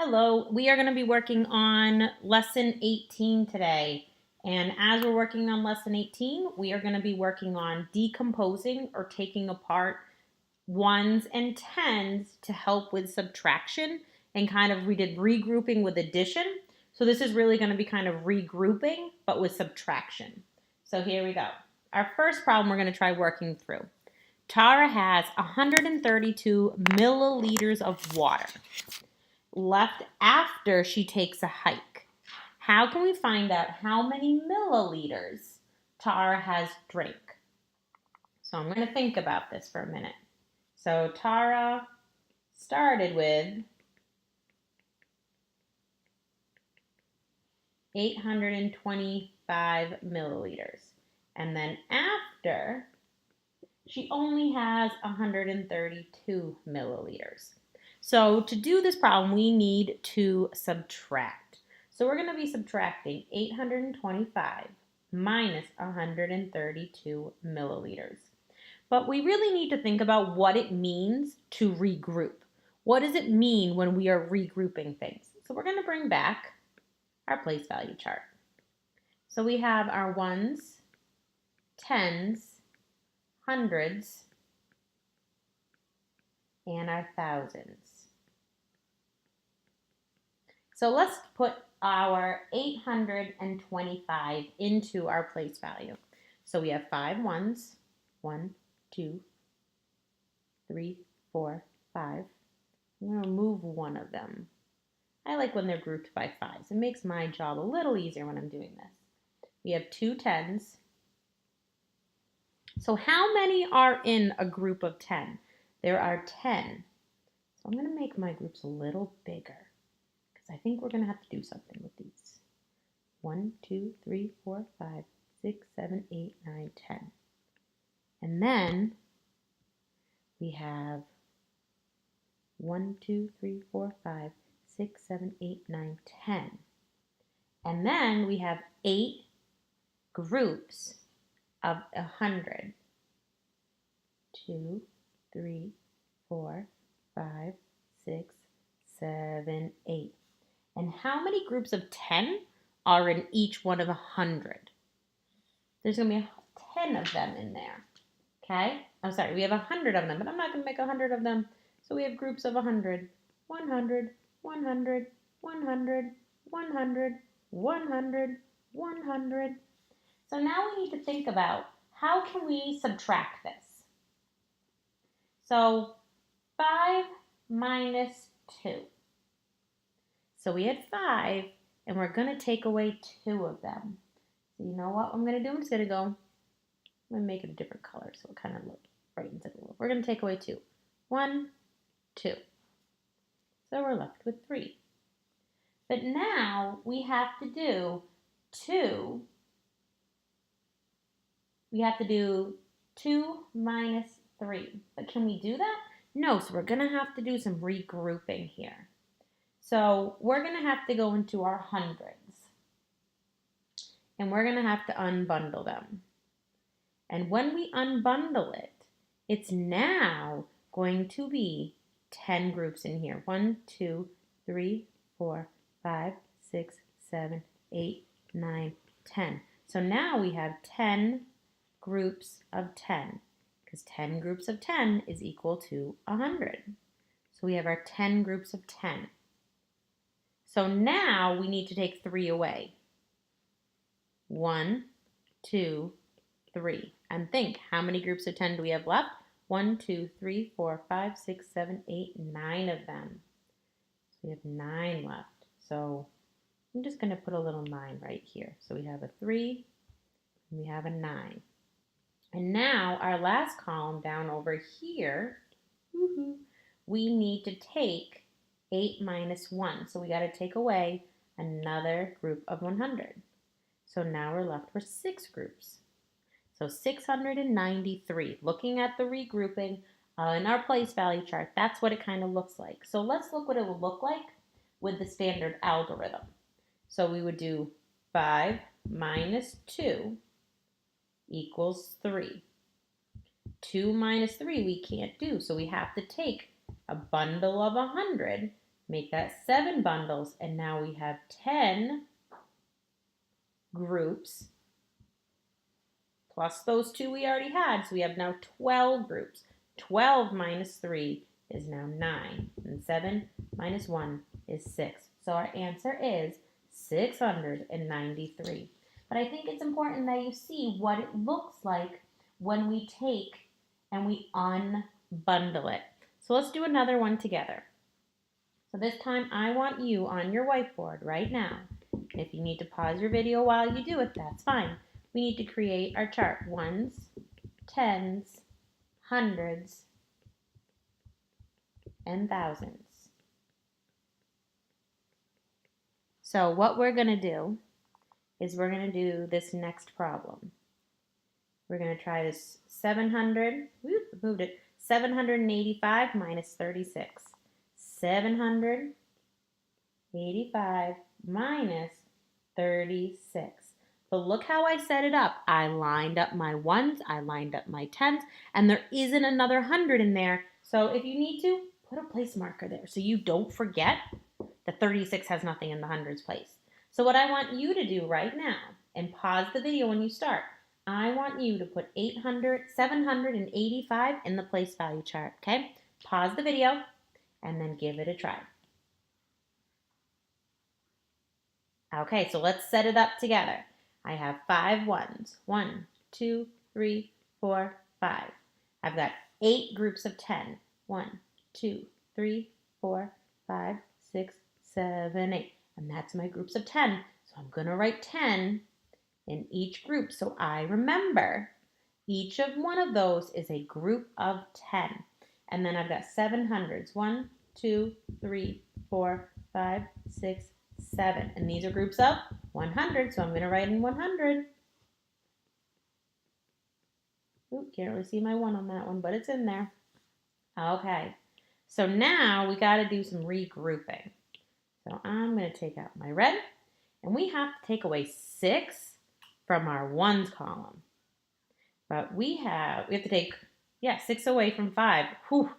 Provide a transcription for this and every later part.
Hello, we are going to be working on lesson 18 today. And as we're working on lesson 18, we are going to be working on decomposing or taking apart ones and tens to help with subtraction. And we did regrouping with addition. So this is really going to be kind of regrouping, but with subtraction. So here we go. Our first problem we're going to try working through. Tara has 132 milliliters of water left after she takes a hike. How can we find out how many milliliters Tara has drank? So I'm going to think about this for a minute. So Tara started with 825 milliliters. And then after, she only has 132 milliliters. So to do this problem, we need to subtract. So we're going to be subtracting 825 minus 132 milliliters. But we really need to think about what it means to regroup. What does it mean when we are regrouping things? So we're going to bring back our place value chart. So we have our ones, tens, hundreds, and our thousands. So let's put our 825 into our place value. So we have 5 ones, 1, 2, 3, 4, 5. I'm going to remove one of them. I like when they're grouped by 5s. It makes my job a little easier when I'm doing this. We have 2 tens. So how many are in a group of 10? There are 10. So I'm going to make my groups a little bigger because I think we're going to have to do something with these. 1, 2, 3, 4, 5, 6, 7, 8, 9, 10. And then we have 1, 2, 3, 4, 5, 6, 7, 8, 9, 10. And then we have 8 groups of 100. 2, 3, 4, 5, 6, 7, 8. And how many groups of 10 are in each one of 100? There's going to be 10 of them in there. Okay? I'm sorry, we have 100 of them, but I'm not going to make 100 of them. So we have groups of 100. 100, 100, 100, 100, 100, 100. So now we need to think about how can we subtract this? So 5 minus 2. So we had 5, and we're going to take away 2 of them. So you know what I'm going to do? I'm just going to make it a different color so it kind of brightens it a little. We're going to take away 2. 1, 2. So we're left with 3. But now we have to do 2. We have to do 2 minus 3. But can we do that? No, so we're going to have to do some regrouping here. So we're going to have to go into our hundreds. And we're going to have to unbundle them. And when we unbundle it, it's now going to be 10 groups in here. 1, 2, 3, 4, 5, 6, 7, 8, 9, 10. So now we have 10 groups of 10 because 10 groups of 10 is equal to 100. So we have our 10 groups of 10. So now we need to take 3 away. 1, 2, 3. And think, how many groups of 10 do we have left? 1, 2, 3, 4, 5, 6, 7, 8, 9 of them. So we have 9 left. So I'm just going to put a little 9 right here. So we have a 3 and we have a 9. And now our last column down over here, we need to take 8 minus 1. So we got to take away another group of 100. So now we're left with 6 groups. So 693. Looking at the regrouping in our place value chart, that's what it kind of looks like. So let's look what it would look like with the standard algorithm. So we would do 5 minus 2 equals 3. 2 minus 3 we can't do, so we have to take a bundle of 100 Make that 7 bundles, and now we have 10 groups plus those 2 we already had. So we have now 12 groups. 12 minus 3 is now 9, and 7 minus 1 is 6. So our answer is 693. But I think it's important that you see what it looks like when we take and we unbundle it. So let's do another one together. So this time I want you on your whiteboard right now. If you need to pause your video while you do it, that's fine. We need to create our chart. Ones, tens, hundreds, and thousands. So what we're going to do is we're going to do this next problem. We're going to try this 785 minus 36. 785 minus 36. But look how I set it up. I lined up my ones, I lined up my tens, and there isn't another 100 in there. So if you need to, put a place marker there so you don't forget that 36 has nothing in the hundreds place. So what I want you to do right now, and pause the video when you start, I want you to put 785 in the place value chart, okay? Pause the video and then give it a try. Okay, so let's set it up together. I have 5 ones. 1, 2, 3, 4, 5. I've got 8 groups of 10. 1, 2, 3, 4, 5, 6, 7, 8. And that's my groups of 10. So I'm going to write 10 in each group so I remember each of one of those is a group of 10. And then I've got 7 hundreds. 1, 2, 3, 4, 5, 6, 7. And these are groups of 100, so I'm going to write in 100. Ooh, can't really see my 1 on that one, but it's in there. Okay, so now we got to do some regrouping. So I'm going to take out my red, and we have to take away 6 from our ones column. But we have to take, 6 away from 5. Whew,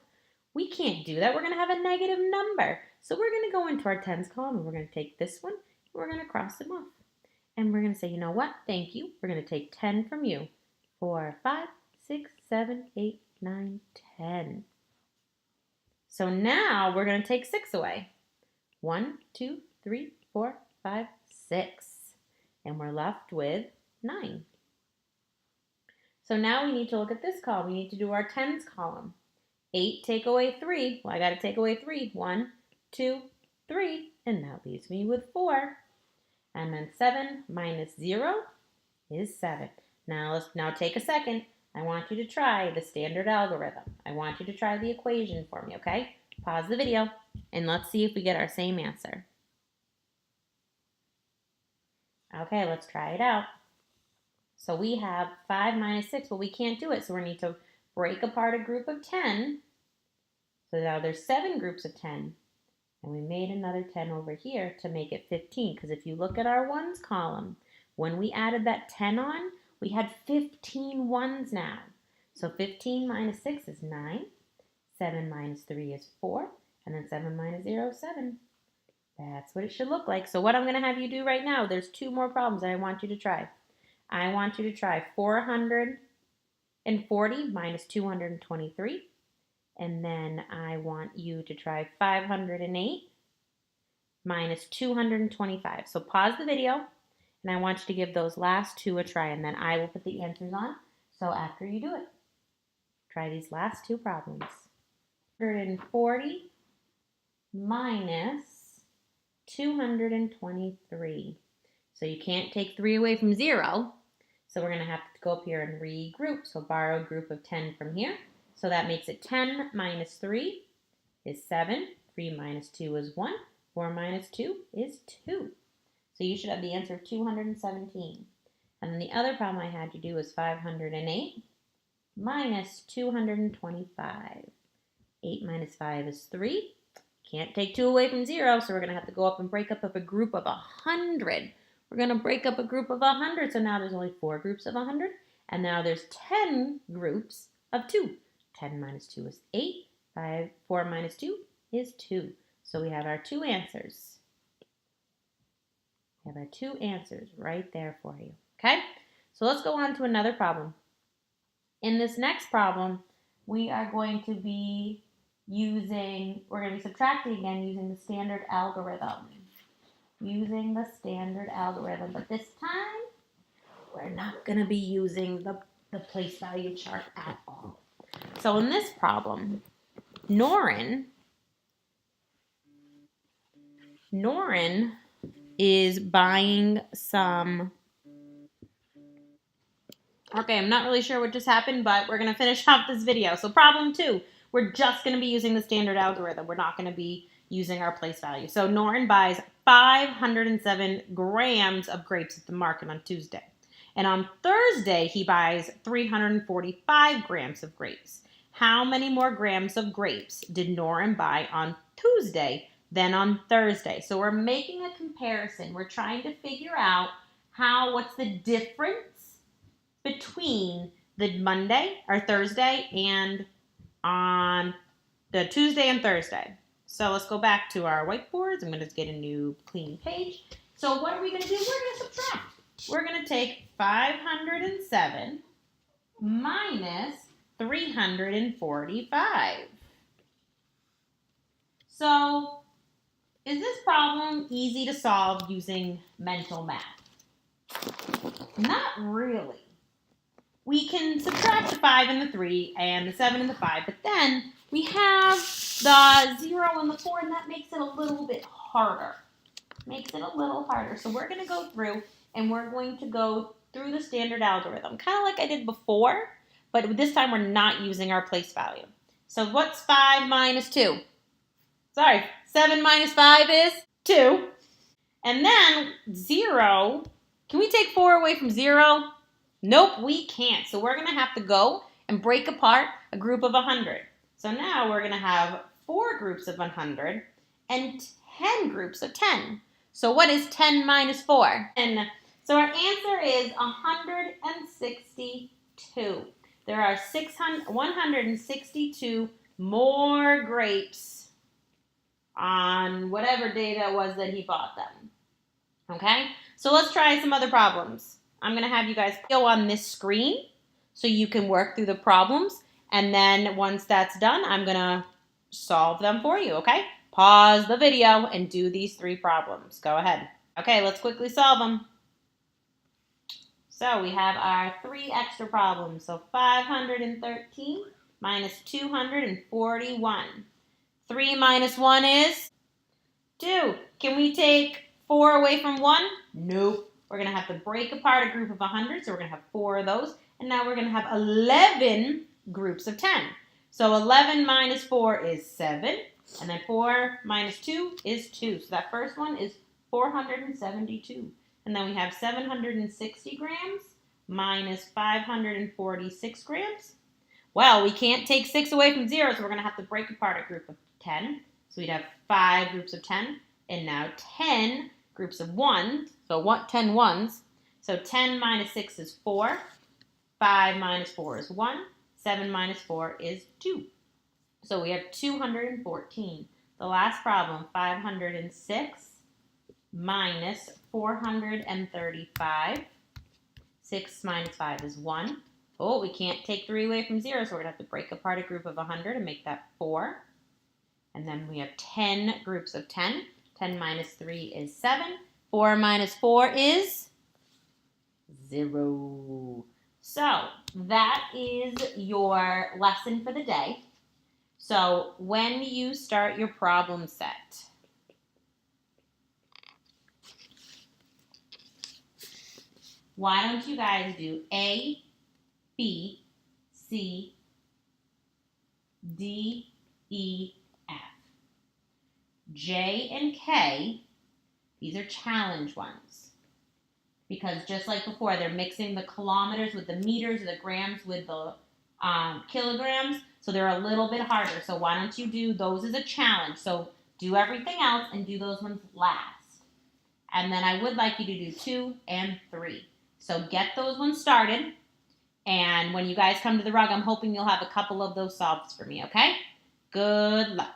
we can't do that. We're going to have a negative number. So we're going to go into our tens column, and we're going to take this one, and we're going to cross them off. And we're going to say, you know what? Thank you. We're going to take 10 from you. 4, 5, 6, 7, 8, 9, 10. So now we're going to take 6 away. 1, 2, 3, 4, 5, 6. And we're left with 9. So now we need to look at this column. We need to do our tens column. 8 take away 3. Well, I got to take away 3. 1, 2, 3. And that leaves me with 4. And then 7 minus 0 is 7. Now let's take a second. I want you to try the standard algorithm. I want you to try the equation for me, okay? Pause the video and let's see if we get our same answer. Okay, let's try it out. So we have 5 minus 6, but we can't do it. So we need to break apart a group of 10. So now there's 7 groups of 10. And we made another 10 over here to make it 15. Because if you look at our ones column, when we added that 10 on, we had 15 ones now. So 15 minus 6 is 9. 7 minus 3 is 4. And then 7 minus 0 is 7. That's what it should look like. So what I'm going to have you do right now, there's 2 more problems that I want you to try. I want you to try 440 minus 223. And then I want you to try 508 minus 225. So pause the video, and I want you to give those last 2 a try, and then I will put the answers on. So after you do it, try these last 2 problems. 140 minus 223. So you can't take 3 away from 0. So we're going to have to go up here and regroup. So borrow a group of 10 from here. So that makes it 10 minus 3 is 7. 3 minus 2 is 1. 4 minus 2 is 2. So you should have the answer of 217. And then the other problem I had you do was 508 minus 225. 8 minus 5 is 3. Can't take 2 away from 0, so we're going to have to go up and break up a group of 100. We're going to break up a group of 100, so now there's only 4 groups of 100. And now there's 10 groups of 2. 10 minus 2 is 8. 4 minus 2 is 2. So we have our two answers. We have our two answers right there for you. Okay? So let's go on to another problem. In this next problem, we are going to be subtracting again using the standard algorithm. But this time, we're not going to be using the place value chart at all. So in this problem, Norin is buying some. Okay, I'm not really sure what just happened, but we're going to finish off this video. So problem 2, we're just going to be using the standard algorithm. We're not going to be using our place value. So Norin buys 507 grams of grapes at the market on Tuesday. And on Thursday, he buys 345 grams of grapes. How many more grams of grapes did Norin buy on Tuesday than on Thursday? So we're making a comparison. We're trying to figure out what's the difference between the Monday or Thursday and on the Tuesday and Thursday. So let's go back to our whiteboards. I'm going to get a new clean page. So what are we going to do? We're going to subtract. We're going to take 507 minus 345. So is this problem easy to solve using mental math? Not really. We can subtract the 5 and the 3 and the 7 and the 5, but then we have the 0 and the 4, and that makes it a little bit harder. So we're going to go through, and we're going to go through the standard algorithm, kind of like I did before, but this time we're not using our place value. So what's 5 minus 2? 7 minus 5 is 2. And then 0, can we take 4 away from 0? Nope, we can't. So we're going to have to go and break apart a group of 100. So now we're going to have 4 groups of 100 and 10 groups of 10. So what is 10 minus 4? And so our answer is 162. There are 162 more grapes on whatever day that was that he bought them. Okay? So let's try some other problems. I'm going to have you guys go on this screen so you can work through the problems. And then once that's done, I'm going to solve them for you, okay? Pause the video and do these 3 problems. Go ahead. Okay, let's quickly solve them. So we have our 3 extra problems. So 513 minus 241. 3 minus 1 is 2. Can we take 4 away from 1? Nope. We're going to have to break apart a group of 100, so we're going to have 4 of those. And now we're going to have 11 groups of 10. So 11 minus 4 is 7, and then 4 minus 2 is 2. So that first one is 472. And then we have 760 grams minus 546 grams. Well, we can't take 6 away from 0, so we're going to have to break apart a group of 10. So we'd have 5 groups of 10, and now 10 groups of 1, so 10 ones. So 10 minus 6 is 4, 5 minus 4 is 1, 7 minus 4 is 2. So we have 214. The last problem, 506 minus 435. 6 minus 5 is 1. Oh, we can't take 3 away from 0, so we're going to have to break apart a group of 100 and make that 4. And then we have 10 groups of 10. 10 minus 3 is 7. 4 minus 4 is 0. So that is your lesson for the day. So when you start your problem set, why don't you guys do A, B, C, D, E, F. J and K, these are challenge ones. Because just like before, they're mixing the kilometers with the meters, or the grams with the kilograms. So they're a little bit harder. So why don't you do those as a challenge? So do everything else and do those ones last. And then I would like you to do 2 and 3. So get those ones started. And when you guys come to the rug, I'm hoping you'll have a couple of those solved for me, okay? Good luck.